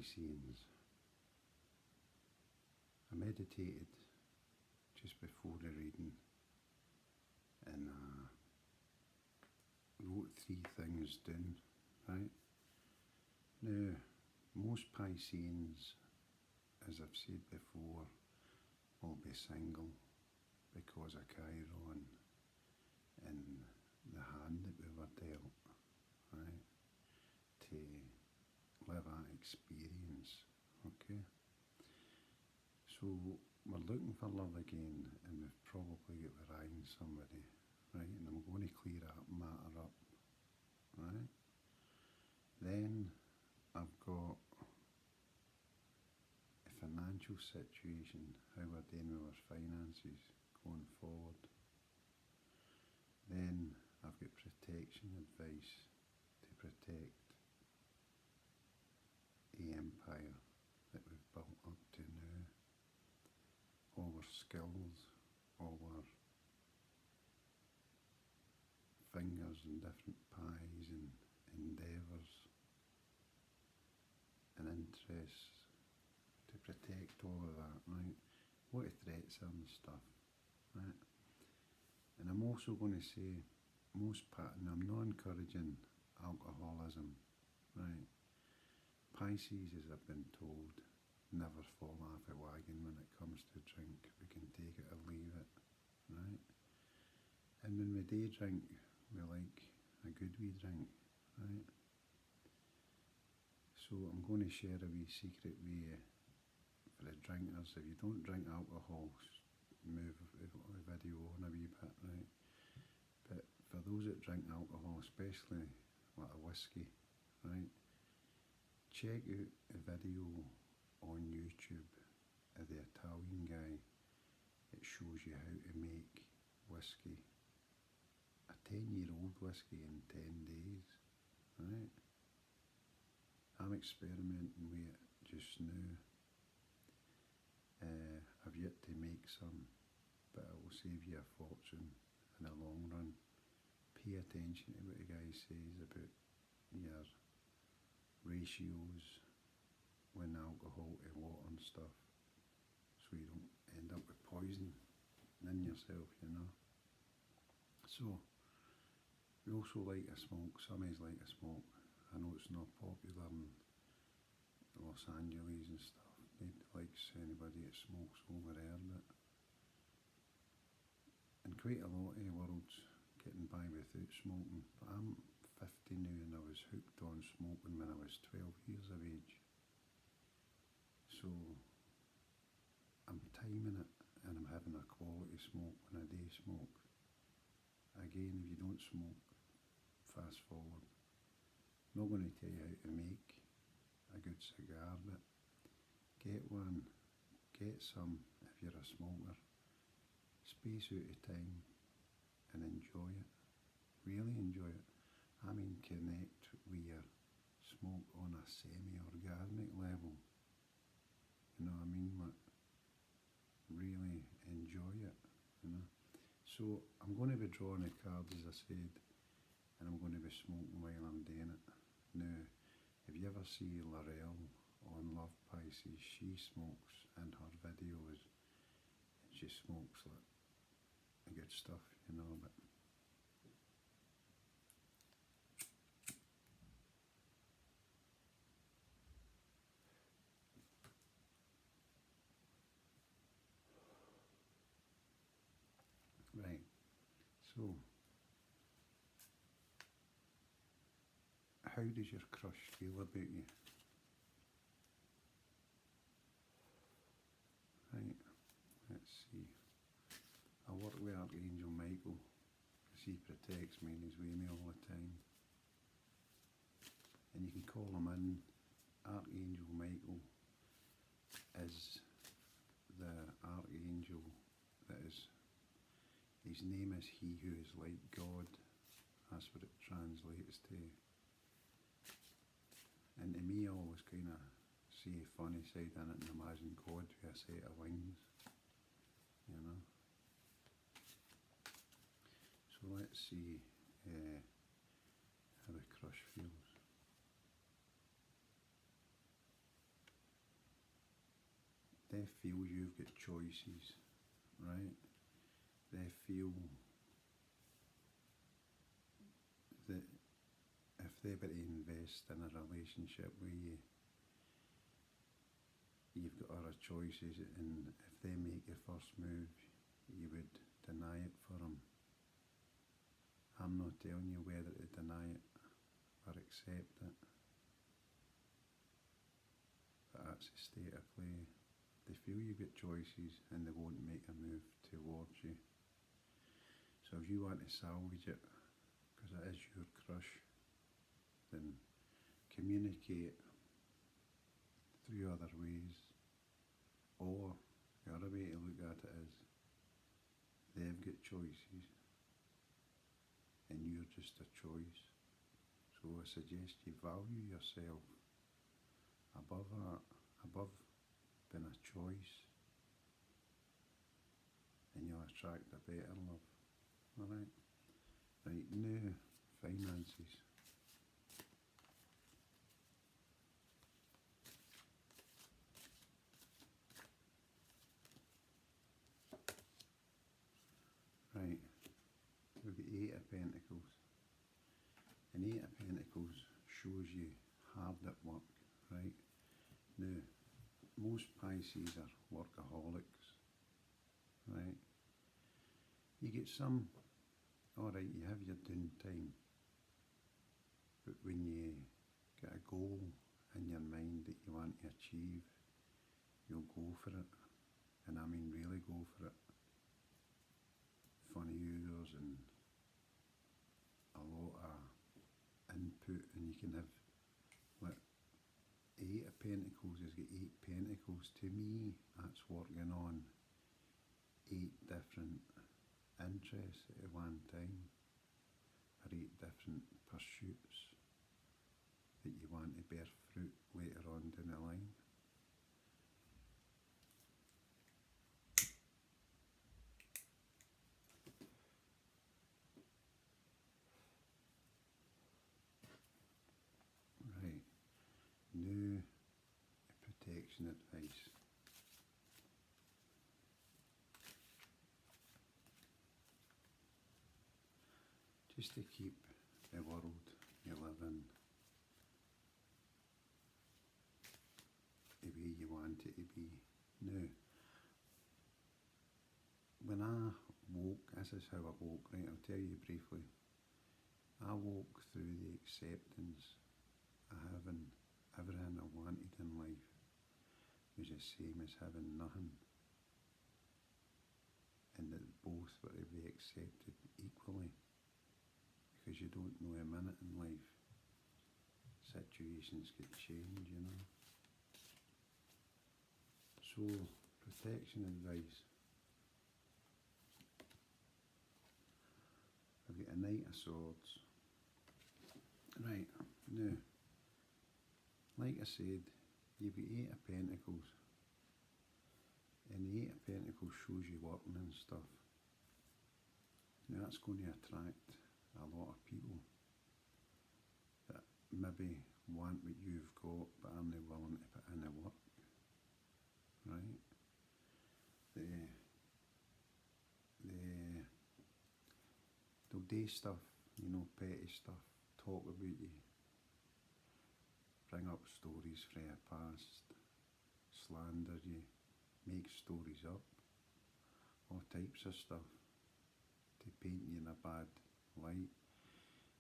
Pisces. I meditated just before the reading and wrote 3 things down, right? Now, most Pisceans, as I've said before, will be single because of Chiron and the hand that we were dealt, right? To live that experience, okay? So we're looking for love again, and we've probably got behind somebody, right? And I'm going to clear that matter up, right? Then I've got a financial situation, how we're dealing with our finances going forward. Then I've got protection advice to protect the empire that we've built up to now. All our skills, all our fingers in different pies and endeavours and interests to protect all of that, right? What are threats are and stuff, right? And I'm also going to say, and I'm not encouraging alcoholism, right? Pisces, as I've been told, never fall off a wagon when it comes to drink. We can take it or leave it, right? And when we day drink, we like a good wee drink, right? So I'm going to share a wee secret way for the drinkers. If you don't drink alcohol, move the video on a wee bit, right? But for those that drink alcohol, especially like a whiskey, right? Check out a video on YouTube of the Italian guy that shows you how to make whiskey, a 10-year-old whiskey in 10 days, right? I'm experimenting with it just now. I've yet to make some, but it will save you a fortune in the long run. Pay attention to what the guy says about your ratios when alcohol to water and stuff, so you don't end up with poison in yourself, you know. So, we also like to smoke. Some is like to smoke. I know it's not popular in Los Angeles and stuff. Nobody likes anybody that smokes over there, but and quite a lot of the world's getting by without smoking. But I'm 50 now and I was hooked on smoking when I was 12 years of age. So I'm timing it and I'm having a quality smoke when I do smoke. Again, if you don't smoke, fast forward. I'm not going to tell you how to make a good cigar, but get one, get some if you're a smoker. Space out of time and enjoy it. Really enjoy it. I mean, connect with your smoke on a semi-organic level. You know what I mean? Like, really enjoy it, you know. So I'm going to be drawing the cards, as I said, and I'm going to be smoking while I'm doing it. Now, if you ever see L'Oreal on Love Pisces, she smokes in her videos, and she smokes like good stuff, you know, but right, so how does your crush feel about you? Right, let's see. I work with Archangel Michael because he protects me and he's with me all the time. And you can call him in. Archangel Michael is the archangel that is, his name is He Who Is Like God. That's what it translates to. And to me, I always kind of see a funny side in it and imagine God with a set of wings, you know. So let's see how the crush feels. they feel you've got choices, right? They feel that if they were to invest in a relationship with you, you've got other choices, and if they make your first move, you would deny it for them. I'm not telling you whether to deny it or accept it, but that's the state of play. They feel you've got choices and they won't make a move towards you. So if you want to salvage it, because it is your crush, then communicate through other ways. Or the other way to look at it is, they've got choices and you're just a choice. So I suggest you value yourself above that, above being a choice, and you'll attract a better love. Alright? Right, now finances. Right, we've got Eight of Pentacles. And Eight of Pentacles shows you hard at work, right? Now, most Pisces are workaholics, right? You get some, alright, you have your downtime, but when you get a goal in your mind that you want to achieve, you'll go for it, and I mean really go for it. Funny hours and a lot of input, and you can have, like, Eight of Pentacles has got 8 pentacles. To me, that's working on 8 different interests at one time, or 8 different pursuits that you want to bear fruit later on down the line. Right, now protection advice. Just to keep the world you live in the way you want it to be. Now, when I woke, this is how I woke, right, I'll tell you briefly. I woke through the acceptance of having everything I wanted in life was the same as having nothing, and that both were to be accepted equally, because you don't know a minute in life. Situations could change, you know. So, protection advice. I've got a Knight of Swords. Right, now, like I said, you've got Eight of Pentacles, and the Eight of Pentacles shows you working and stuff. Now that's going to attract a lot of people that maybe want what you've got but aren't willing to put in the work, right? They'll do stuff, you know, petty stuff, talk about you, bring up stories from your past, slander you, make stories up, all types of stuff to paint you in a bad light,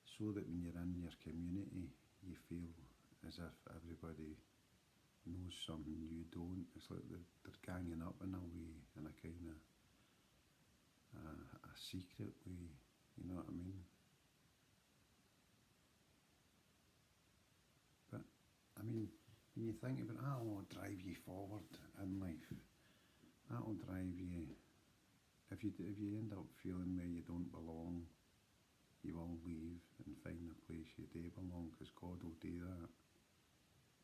so that when you're in your community you feel as if everybody knows something you don't. It's like they're ganging up in a way, in a kind of a secret way, you know what I mean? But I mean, when you think about it, that'll drive you forward in life. That'll drive you. If you end up feeling where you don't belong, you will leave and find a place you do belong, because God will do that.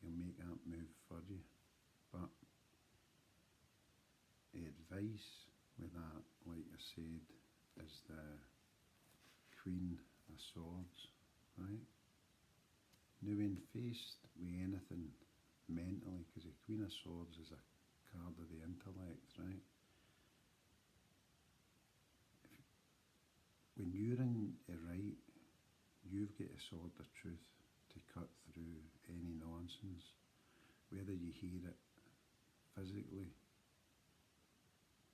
He'll make that move for you. But the advice with that, like I said, is the Queen of Swords, right? Now when faced with anything mentally, because the Queen of Swords is a card of the intellect, right? When you're in the right, you've got a sword of truth to cut through any nonsense, whether you hear it physically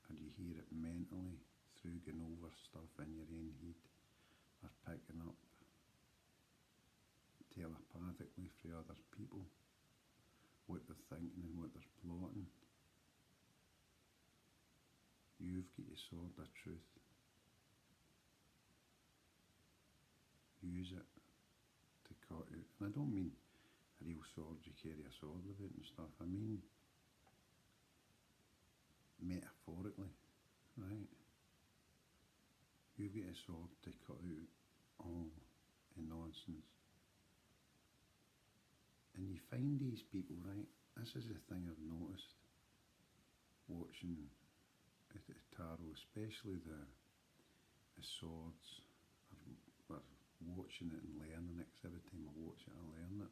or you hear it mentally through going over stuff in your own head or picking up telepathically from other people what they're thinking and what they're plotting. You've got your sword of truth. Use it to cut out. And I don't mean a real sword, you carry a sword with it and stuff. I mean metaphorically, right? You've got a sword to cut out all the nonsense. And you find these people, right? This is the thing I've noticed watching the tarot, especially the swords. Or watching it and learning it, 'cause every time I watch it I learn it,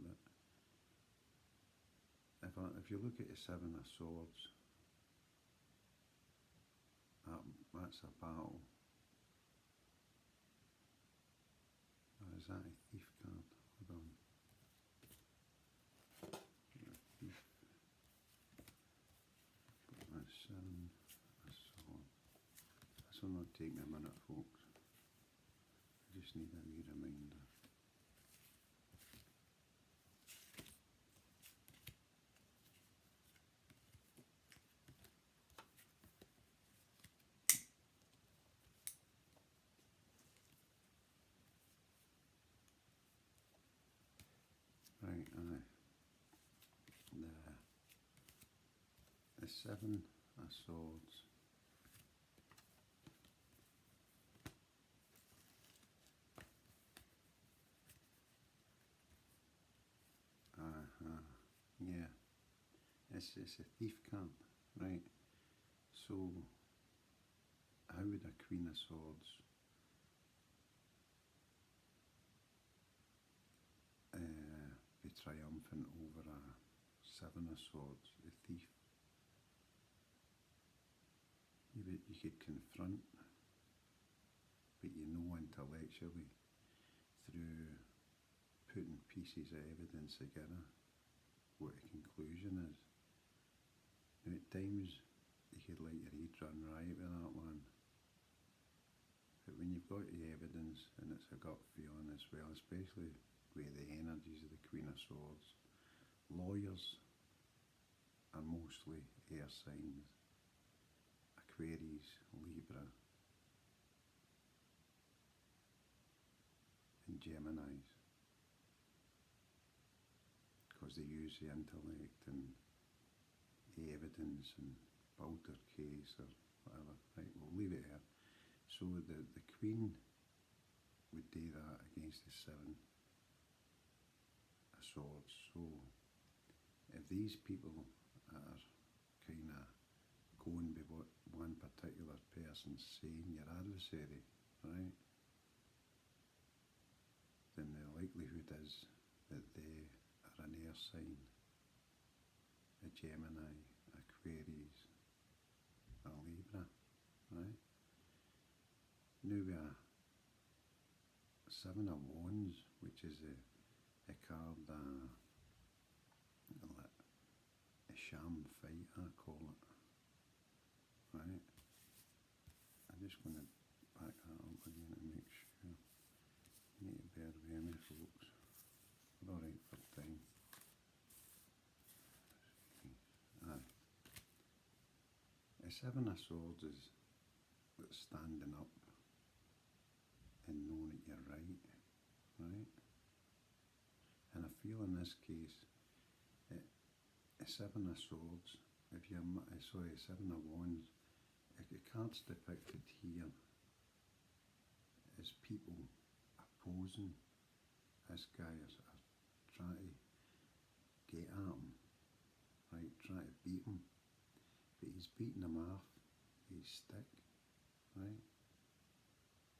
that if you look at the Seven of Swords, that's a battle. Is that a thief card? Hold on. Thief. That's Seven of Swords. This will not take me a minute, folks. I just need a wee reminder. Right, the Seven of Swords. Yeah, it's a thief card, right? So, how would a Queen of Swords be triumphant over a Seven of Swords, the thief? You could confront, but you know intellectually through putting pieces of evidence together what a conclusion is. Now at times you could let your head run riot with that one, but when you've got the evidence and it's a gut feeling as well, especially with the energies of the Queen of Swords, lawyers are mostly air signs, Aquarius, Libra and Geminis, because they use the intellect and the evidence and build their case or whatever. Right, we'll leave it here. So the Queen would do that against the Seven of Swords. So if these people are kind of going by what one particular person's saying, your adversary, right, then the likelihood is that they are an air sign, a Gemini, Aquarius, a Libra, right? Now we are Seven of Wands, which is a card, a sham fight, I call it, right? I'm just going to back that up again to make sure. You need to bear with me, folks. We're alright for time. Aye. A Seven of Swords is standing up and knowing that you're right, right? And I feel in this case, a Seven of Swords, if you're, sorry, a Seven of Wands, the cards depicted here is people opposing this guy, is trying to get at him, right, trying to beat him, but he's beating them off his stick, right,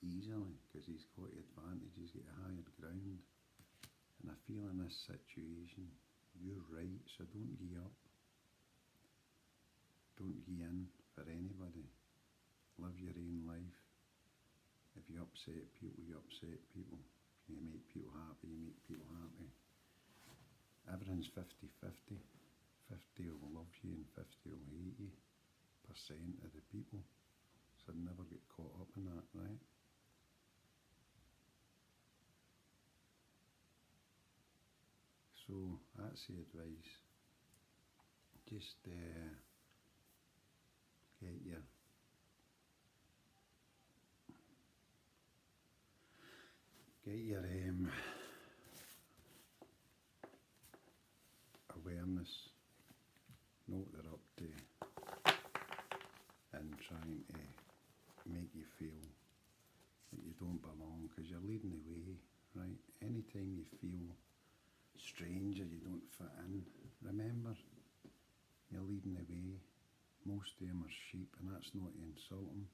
easily, because he's got the advantage, he's got the higher ground. And I feel in this situation, you're right, so don't give up. Don't ye in for anybody. Live your own life. If you upset people, you upset people. If you make people happy, you make people happy. Everything's 50-50. 50 will love you and 50 will hate you. Percent of the people. So never get caught up in that, right? So that's the advice. Just get your awareness, know what they're up to, and trying to make you feel that you don't belong, because you're leading the way, right? Anytime you feel strange or you don't fit in, remember, you're leading the way. Most of them are sheep, and that's not to insult them.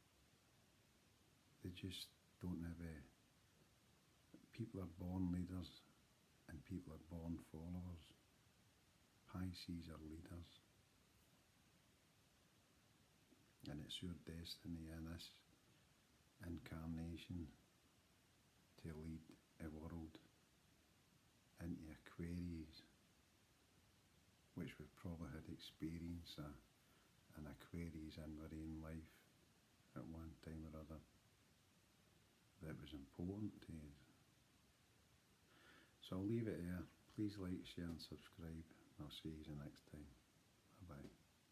They just don't have a... People are born leaders, and people are born followers. Pisces are leaders. And it's your destiny in this incarnation to lead a world into Aquarius, which we've probably had experience of an Aquarius in our own life at one time or other that was important to us. So I'll leave it there. Please like, share and subscribe. I'll see you next time. Bye bye.